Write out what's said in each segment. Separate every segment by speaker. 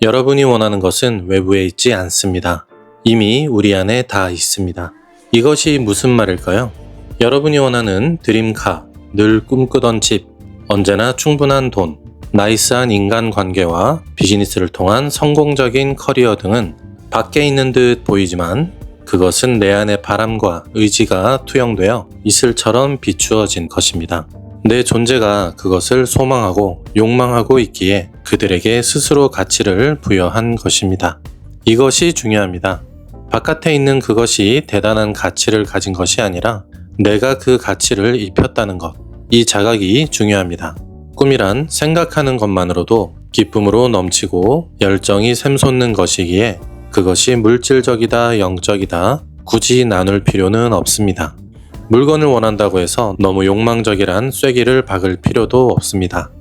Speaker 1: 여러분이 원하는 것은 외부에 있지 않습니다. 이미 우리 안에 다 있습니다. 이것이 무슨 말일까요? 여러분이 원하는 드림카, 늘 꿈꾸던 집, 언제나 충분한 돈, 나이스한 인간관계와 비즈니스를 통한 성공적인 커리어 등은 밖에 있는 듯 보이지만 그것은 내 안의 바람과 의지가 투영되어 이슬처럼 비추어진 것입니다. 내 존재가 그것을 소망하고 욕망하고 있기에 그들에게 스스로 가치를 부여한 것입니다. 이것이 중요합니다. 바깥에 있는 그것이 대단한 가치를 가진 것이 아니라 내가 그 가치를 입혔다는 것, 이 자각이 중요합니다. 꿈이란 생각하는 것만으로도 기쁨으로 넘치고 열정이 샘솟는 것이기에 그것이 물질적이다, 영적이다, 굳이 나눌 필요는 없습니다. 물건을 원한다고 해서 너무 욕망적이란 쐐기를 박을 필요도 없습니다.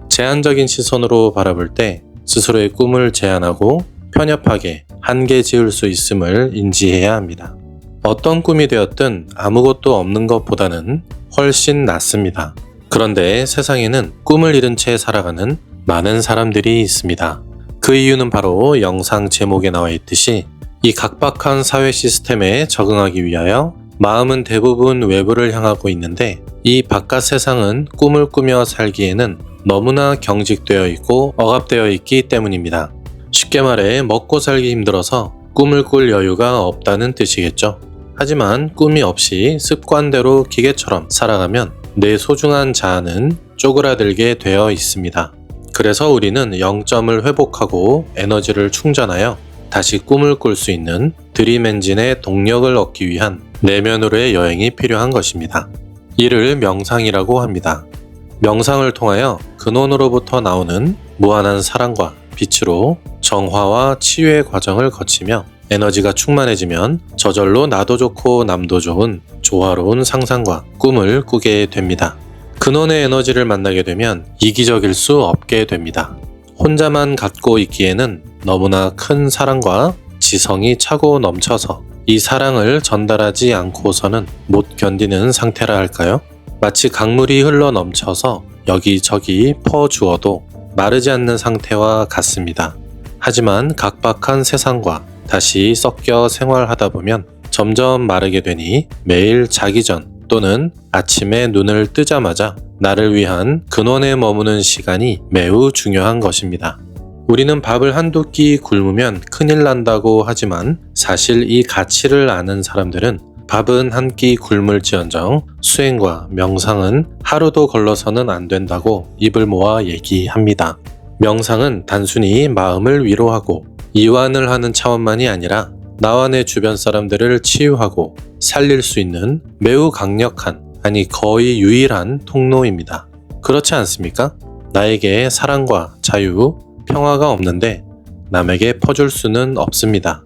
Speaker 1: 제한적인 시선으로 바라볼 때 스스로의 꿈을 제한하고 편협하게 한계 지을 수 있음을 인지해야 합니다. 어떤 꿈이 되었든 아무것도 없는 것보다는 훨씬 낫습니다. 그런데 세상에는 꿈을 잃은 채 살아가는 많은 사람들이 있습니다. 그 이유는 바로 영상 제목에 나와 있듯이 이 각박한 사회 시스템에 적응하기 위하여 마음은 대부분 외부를 향하고 있는데 이 바깥 세상은 꿈을 꾸며 살기에는 너무나 경직되어 있고 억압되어 있기 때문입니다. 쉽게 말해 먹고 살기 힘들어서 꿈을 꿀 여유가 없다는 뜻이겠죠. 하지만 꿈이 없이 습관대로 기계처럼 살아가면 내 소중한 자아는 쪼그라들게 되어 있습니다. 그래서 우리는 영점을 회복하고 에너지를 충전하여 다시 꿈을 꿀 수 있는 드림 엔진의 동력을 얻기 위한 내면으로의 여행이 필요한 것입니다. 이를 명상이라고 합니다. 명상을 통하여 근원으로부터 나오는 무한한 사랑과 빛으로 정화와 치유의 과정을 거치며 에너지가 충만해지면 저절로 나도 좋고 남도 좋은 조화로운 상상과 꿈을 꾸게 됩니다. 근원의 에너지를 만나게 되면 이기적일 수 없게 됩니다. 혼자만 갖고 있기에는 너무나 큰 사랑과 지성이 차고 넘쳐서 이 사랑을 전달하지 않고서는 못 견디는 상태라 할까요? 마치 강물이 흘러 넘쳐서 여기저기 퍼주어도 마르지 않는 상태와 같습니다. 하지만 각박한 세상과 다시 섞여 생활하다 보면 점점 마르게 되니 매일 자기 전 또는 아침에 눈을 뜨자마자 나를 위한 근원에 머무는 시간이 매우 중요한 것입니다. 우리는 밥을 한두 끼 굶으면 큰일 난다고 하지만 사실 이 가치를 아는 사람들은 밥은 한 끼 굶을지언정 수행과 명상은 하루도 걸러서는 안 된다고 입을 모아 얘기합니다. 명상은 단순히 마음을 위로하고 이완을 하는 차원만이 아니라 나와 내 주변 사람들을 치유하고 살릴 수 있는 매우 강력한, 아니 거의 유일한 통로입니다. 그렇지 않습니까? 나에게 사랑과 자유, 평화가 없는데 남에게 퍼줄 수는 없습니다.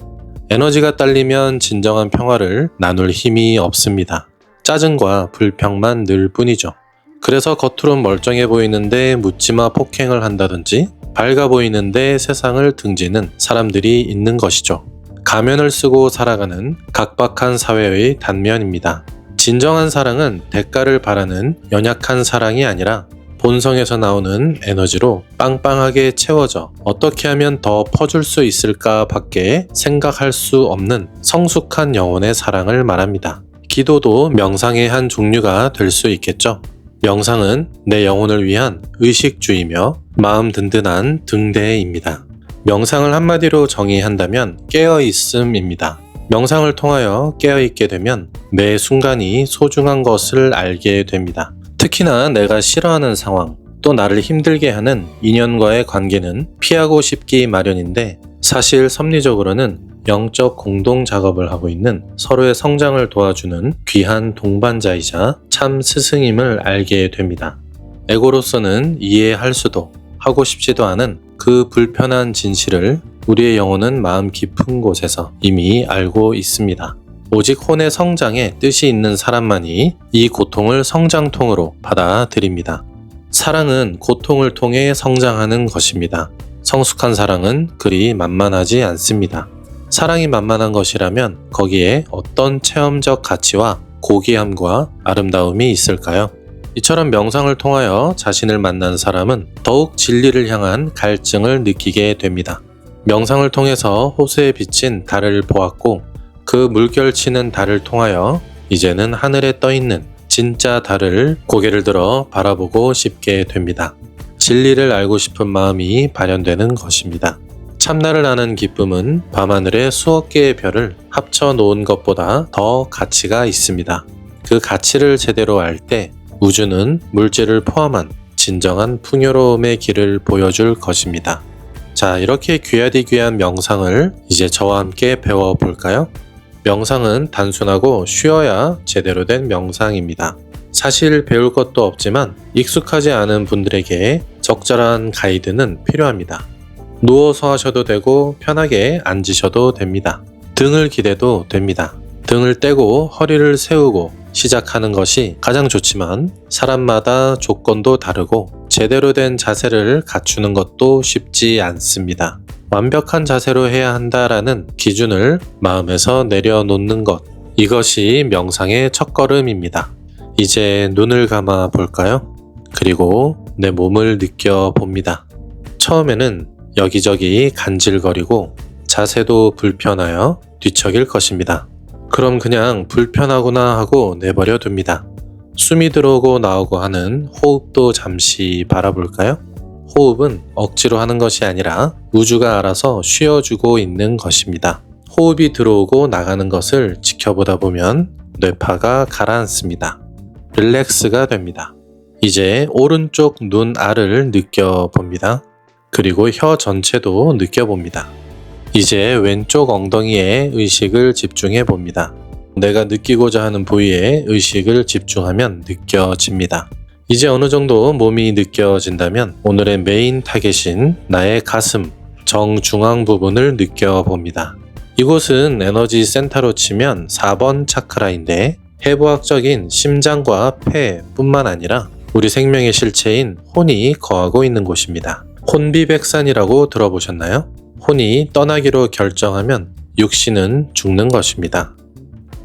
Speaker 1: 에너지가 딸리면 진정한 평화를 나눌 힘이 없습니다. 짜증과 불평만 늘 뿐이죠. 그래서 겉으론 멀쩡해 보이는데 묻지마 폭행을 한다든지 밝아 보이는데 세상을 등지는 사람들이 있는 것이죠. 가면을 쓰고 살아가는 각박한 사회의 단면입니다. 진정한 사랑은 대가를 바라는 연약한 사랑이 아니라 본성에서 나오는 에너지로 빵빵하게 채워져 어떻게 하면 더 퍼줄 수 있을까 밖에 생각할 수 없는 성숙한 영혼의 사랑을 말합니다. 기도도 명상의 한 종류가 될 수 있겠죠. 명상은 내 영혼을 위한 의식주이며 마음 든든한 등대입니다. 명상을 한마디로 정의한다면 깨어있음입니다. 명상을 통하여 깨어있게 되면 매 순간이 소중한 것을 알게 됩니다. 특히나 내가 싫어하는 상황, 또 나를 힘들게 하는 인연과의 관계는 피하고 싶기 마련인데 사실 섭리적으로는 영적 공동 작업을 하고 있는 서로의 성장을 도와주는 귀한 동반자이자 참 스승임을 알게 됩니다. 에고로서는 이해할 수도 하고 싶지도 않은 그 불편한 진실을 우리의 영혼은 마음 깊은 곳에서 이미 알고 있습니다. 오직 혼의 성장에 뜻이 있는 사람만이 이 고통을 성장통으로 받아들입니다. 사랑은 고통을 통해 성장하는 것입니다. 성숙한 사랑은 그리 만만하지 않습니다. 사랑이 만만한 것이라면 거기에 어떤 체험적 가치와 고귀함과 아름다움이 있을까요? 이처럼 명상을 통하여 자신을 만난 사람은 더욱 진리를 향한 갈증을 느끼게 됩니다. 명상을 통해서 호수에 비친 달을 보았고 그 물결치는 달을 통하여 이제는 하늘에 떠있는 진짜 달을 고개를 들어 바라보고 싶게 됩니다. 진리를 알고 싶은 마음이 발현되는 것입니다. 참나를 아는 기쁨은 밤하늘의 수억 개의 별을 합쳐 놓은 것보다 더 가치가 있습니다. 그 가치를 제대로 알 때 우주는 물질을 포함한 진정한 풍요로움의 길을 보여줄 것입니다. 자, 이렇게 귀하디 귀한 명상을 이제 저와 함께 배워볼까요? 명상은 단순하고 쉬어야 제대로 된 명상입니다. 사실 배울 것도 없지만 익숙하지 않은 분들에게 적절한 가이드는 필요합니다. 누워서 하셔도 되고 편하게 앉으셔도 됩니다. 등을 기대도 됩니다. 등을 떼고 허리를 세우고 시작하는 것이 가장 좋지만 사람마다 조건도 다르고 제대로 된 자세를 갖추는 것도 쉽지 않습니다. 완벽한 자세로 해야 한다라는 기준을 마음에서 내려놓는 것, 이것이 명상의 첫걸음입니다. 이제 눈을 감아 볼까요? 그리고 내 몸을 느껴봅니다. 처음에는 여기저기 간질거리고 자세도 불편하여 뒤척일 것입니다. 그럼 그냥 불편하구나 하고 내버려 둡니다. 숨이 들어오고 나오고 하는 호흡도 잠시 바라볼까요? 호흡은 억지로 하는 것이 아니라 우주가 알아서 쉬어주고 있는 것입니다. 호흡이 들어오고 나가는 것을 지켜보다 보면 뇌파가 가라앉습니다. 릴렉스가 됩니다. 이제 오른쪽 눈 알을 느껴봅니다. 그리고 혀 전체도 느껴봅니다. 이제 왼쪽 엉덩이에 의식을 집중해 봅니다. 내가 느끼고자 하는 부위에 의식을 집중하면 느껴집니다. 이제 어느 정도 몸이 느껴진다면 오늘의 메인 타겟인 나의 가슴, 정중앙 부분을 느껴봅니다. 이곳은 에너지 센터로 치면 4번 차크라인데 해부학적인 심장과 폐뿐만 아니라 우리 생명의 실체인 혼이 거하고 있는 곳입니다. 혼비백산이라고 들어보셨나요? 혼이 떠나기로 결정하면 육신은 죽는 것입니다.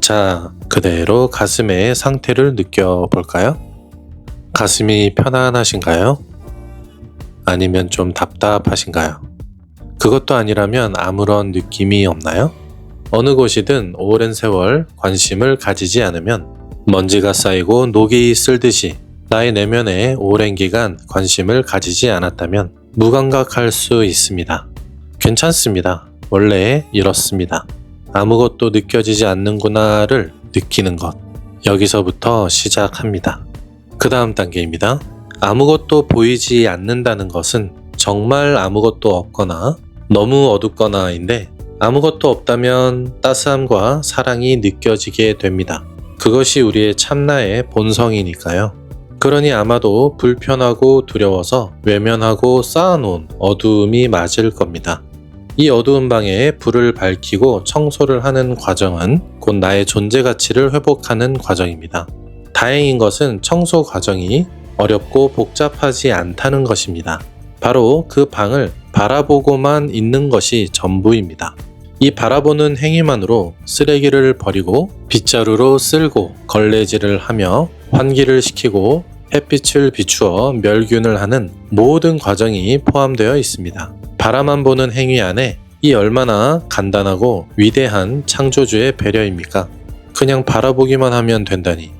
Speaker 1: 자, 그대로 가슴의 상태를 느껴볼까요? 가슴이 편안하신가요? 아니면 좀 답답하신가요? 그것도 아니라면 아무런 느낌이 없나요? 어느 곳이든 오랜 세월 관심을 가지지 않으면 먼지가 쌓이고 녹이 쓸듯이 나의 내면에 오랜 기간 관심을 가지지 않았다면 무감각할 수 있습니다. 괜찮습니다. 원래 이렇습니다. 아무것도 느껴지지 않는구나를 느끼는 것. 여기서부터 시작합니다. 그 다음 단계입니다. 아무것도 보이지 않는다는 것은 정말 아무것도 없거나 너무 어둡거나인데 아무것도 없다면 따스함과 사랑이 느껴지게 됩니다. 그것이 우리의 참나의 본성이니까요. 그러니 아마도 불편하고 두려워서 외면하고 쌓아놓은 어두움이 맞을 겁니다. 이 어두운 방에 불을 밝히고 청소를 하는 과정은 곧 나의 존재 가치를 회복하는 과정입니다. 다행인 것은 청소 과정이 어렵고 복잡하지 않다는 것입니다. 바로 그 방을 바라보고만 있는 것이 전부입니다. 이 바라보는 행위만으로 쓰레기를 버리고 빗자루로 쓸고 걸레질을 하며 환기를 시키고 햇빛을 비추어 멸균을 하는 모든 과정이 포함되어 있습니다. 바라만 보는 행위 안에 이 얼마나 간단하고 위대한 창조주의 배려입니까? 그냥 바라보기만 하면 된다니.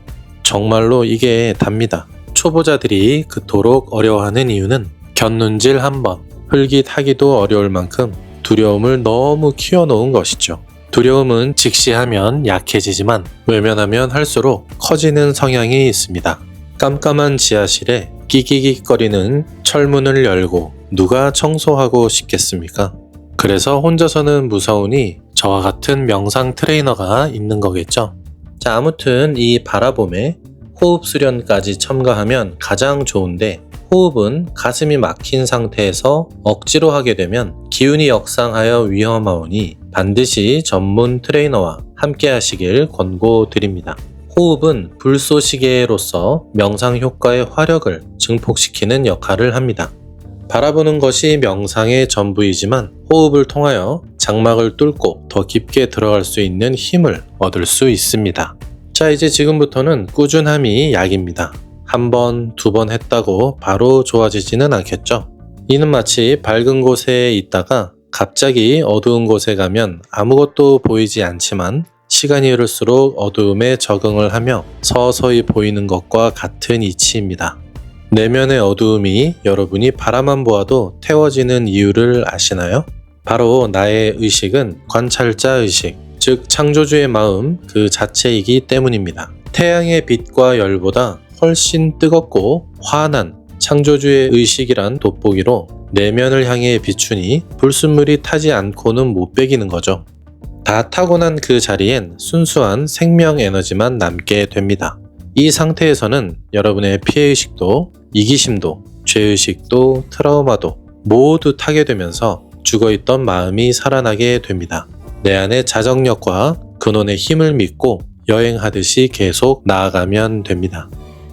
Speaker 1: 정말로 이게 답니다. 초보자들이 그토록 어려워하는 이유는 곁눈질 한번, 흘깃하기도 어려울 만큼 두려움을 너무 키워놓은 것이죠. 두려움은 직시하면 약해지지만 외면하면 할수록 커지는 성향이 있습니다. 깜깜한 지하실에 끼기기거리는 철문을 열고 누가 청소하고 싶겠습니까? 그래서 혼자서는 무서우니 저와 같은 명상 트레이너가 있는 거겠죠. 자, 아무튼 이 바라봄에 호흡 수련까지 첨가하면 가장 좋은데 호흡은 가슴이 막힌 상태에서 억지로 하게 되면 기운이 역상하여 위험하오니 반드시 전문 트레이너와 함께 하시길 권고드립니다. 호흡은 불쏘시개로서 명상 효과의 화력을 증폭시키는 역할을 합니다. 바라보는 것이 명상의 전부이지만 호흡을 통하여 장막을 뚫고 더 깊게 들어갈 수 있는 힘을 얻을 수 있습니다. 자, 이제 지금부터는 꾸준함이 약입니다. 한 번, 두 번 했다고 바로 좋아지지는 않겠죠. 이는 마치 밝은 곳에 있다가 갑자기 어두운 곳에 가면 아무것도 보이지 않지만 시간이 흐를수록 어두움에 적응을 하며 서서히 보이는 것과 같은 이치입니다. 내면의 어두움이 여러분이 바라만 보아도 태워지는 이유를 아시나요? 바로 나의 의식은 관찰자 의식, 즉 창조주의 마음 그 자체이기 때문입니다. 태양의 빛과 열보다 훨씬 뜨겁고 환한 창조주의 의식이란 돋보기로 내면을 향해 비추니 불순물이 타지 않고는 못 베기는 거죠. 다 타고난 그 자리엔 순수한 생명 에너지만 남게 됩니다. 이 상태에서는 여러분의 피해의식도 이기심도 죄의식도 트라우마도 모두 타게 되면서 죽어있던 마음이 살아나게 됩니다. 내 안의 자정력과 근원의 힘을 믿고 여행하듯이 계속 나아가면 됩니다.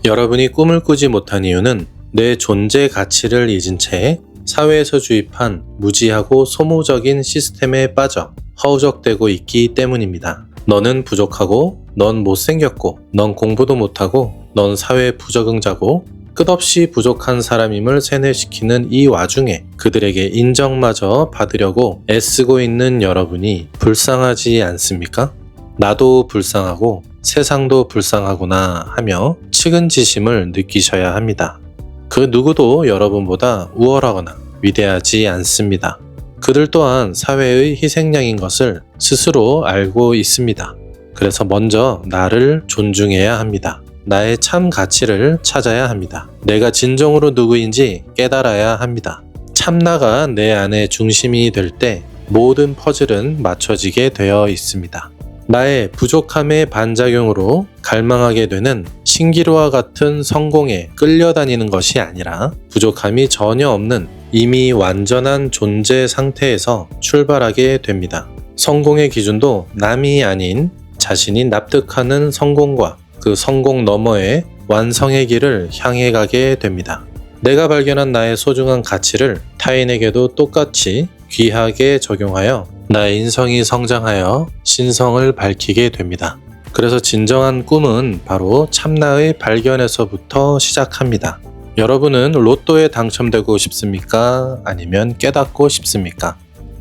Speaker 1: 여러분이 꿈을 꾸지 못한 이유는 내 존재 가치를 잊은 채 사회에서 주입한 무지하고 소모적인 시스템에 빠져 허우적대고 있기 때문입니다. 너는 부족하고, 넌 못생겼고, 넌 공부도 못하고, 넌 사회 부적응자고, 끝없이 부족한 사람임을 세뇌시키는 이 와중에 그들에게 인정마저 받으려고 애쓰고 있는 여러분이 불쌍하지 않습니까? 나도 불쌍하고 세상도 불쌍하구나 하며 측은지심을 느끼셔야 합니다. 그 누구도 여러분보다 우월하거나 위대하지 않습니다. 그들 또한 사회의 희생양인 것을 스스로 알고 있습니다. 그래서 먼저 나를 존중해야 합니다. 나의 참 가치를 찾아야 합니다. 내가 진정으로 누구인지 깨달아야 합니다. 참나가 내 안의 중심이 될 때 모든 퍼즐은 맞춰지게 되어 있습니다. 나의 부족함의 반작용으로 갈망하게 되는 신기루와 같은 성공에 끌려다니는 것이 아니라 부족함이 전혀 없는 이미 완전한 존재 상태에서 출발하게 됩니다. 성공의 기준도 남이 아닌 자신이 납득하는 성공과 그 성공 너머의 완성의 길을 향해 가게 됩니다. 내가 발견한 나의 소중한 가치를 타인에게도 똑같이 귀하게 적용하여 나의 인성이 성장하여 신성을 밝히게 됩니다. 그래서 진정한 꿈은 바로 참나의 발견에서부터 시작합니다. 여러분은 로또에 당첨되고 싶습니까? 아니면 깨닫고 싶습니까?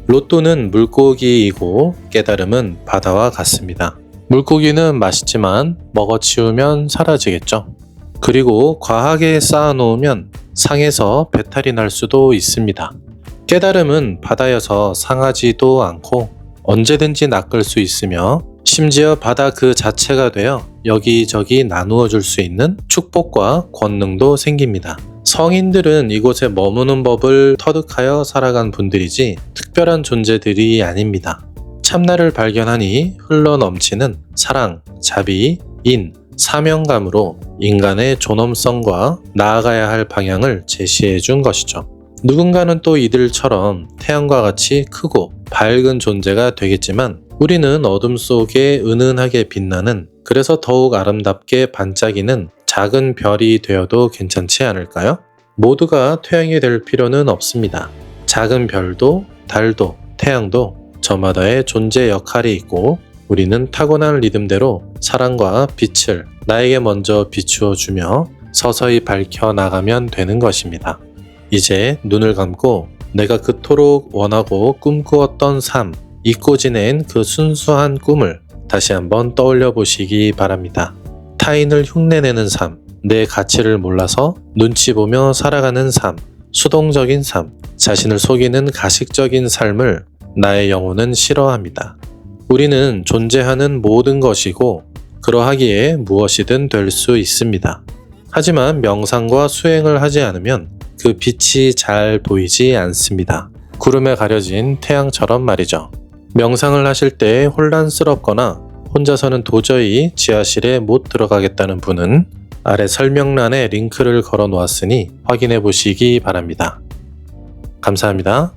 Speaker 1: 로또는 물고기이고 깨달음은 바다와 같습니다. 물고기는 맛있지만 먹어치우면 사라지겠죠. 그리고 과하게 쌓아놓으면 상해서 배탈이 날 수도 있습니다. 깨달음은 바다여서 상하지도 않고 언제든지 낚을 수 있으며 심지어 바다 그 자체가 되어 여기저기 나누어 줄 수 있는 축복과 권능도 생깁니다. 성인들은 이곳에 머무는 법을 터득하여 살아간 분들이지 특별한 존재들이 아닙니다. 참나를 발견하니 흘러넘치는 사랑, 자비, 인, 사명감으로 인간의 존엄성과 나아가야 할 방향을 제시해 준 것이죠. 누군가는 또 이들처럼 태양과 같이 크고 밝은 존재가 되겠지만 우리는 어둠 속에 은은하게 빛나는, 그래서 더욱 아름답게 반짝이는 작은 별이 되어도 괜찮지 않을까요? 모두가 태양이 될 필요는 없습니다. 작은 별도, 달도, 태양도 저마다의 존재 역할이 있고 우리는 타고난 리듬대로 사랑과 빛을 나에게 먼저 비추어 주며 서서히 밝혀 나가면 되는 것입니다. 이제 눈을 감고 내가 그토록 원하고 꿈꾸었던 삶, 잊고 지낸 그 순수한 꿈을 다시 한번 떠올려 보시기 바랍니다. 타인을 흉내내는 삶, 내 가치를 몰라서 눈치 보며 살아가는 삶, 수동적인 삶, 자신을 속이는 가식적인 삶을 나의 영혼은 싫어합니다. 우리는 존재하는 모든 것이고 그러하기에 무엇이든 될 수 있습니다. 하지만 명상과 수행을 하지 않으면 그 빛이 잘 보이지 않습니다. 구름에 가려진 태양처럼 말이죠. 명상을 하실 때 혼란스럽거나 혼자서는 도저히 지하실에 못 들어가겠다는 분은 아래 설명란에 링크를 걸어 놓았으니 확인해 보시기 바랍니다. 감사합니다.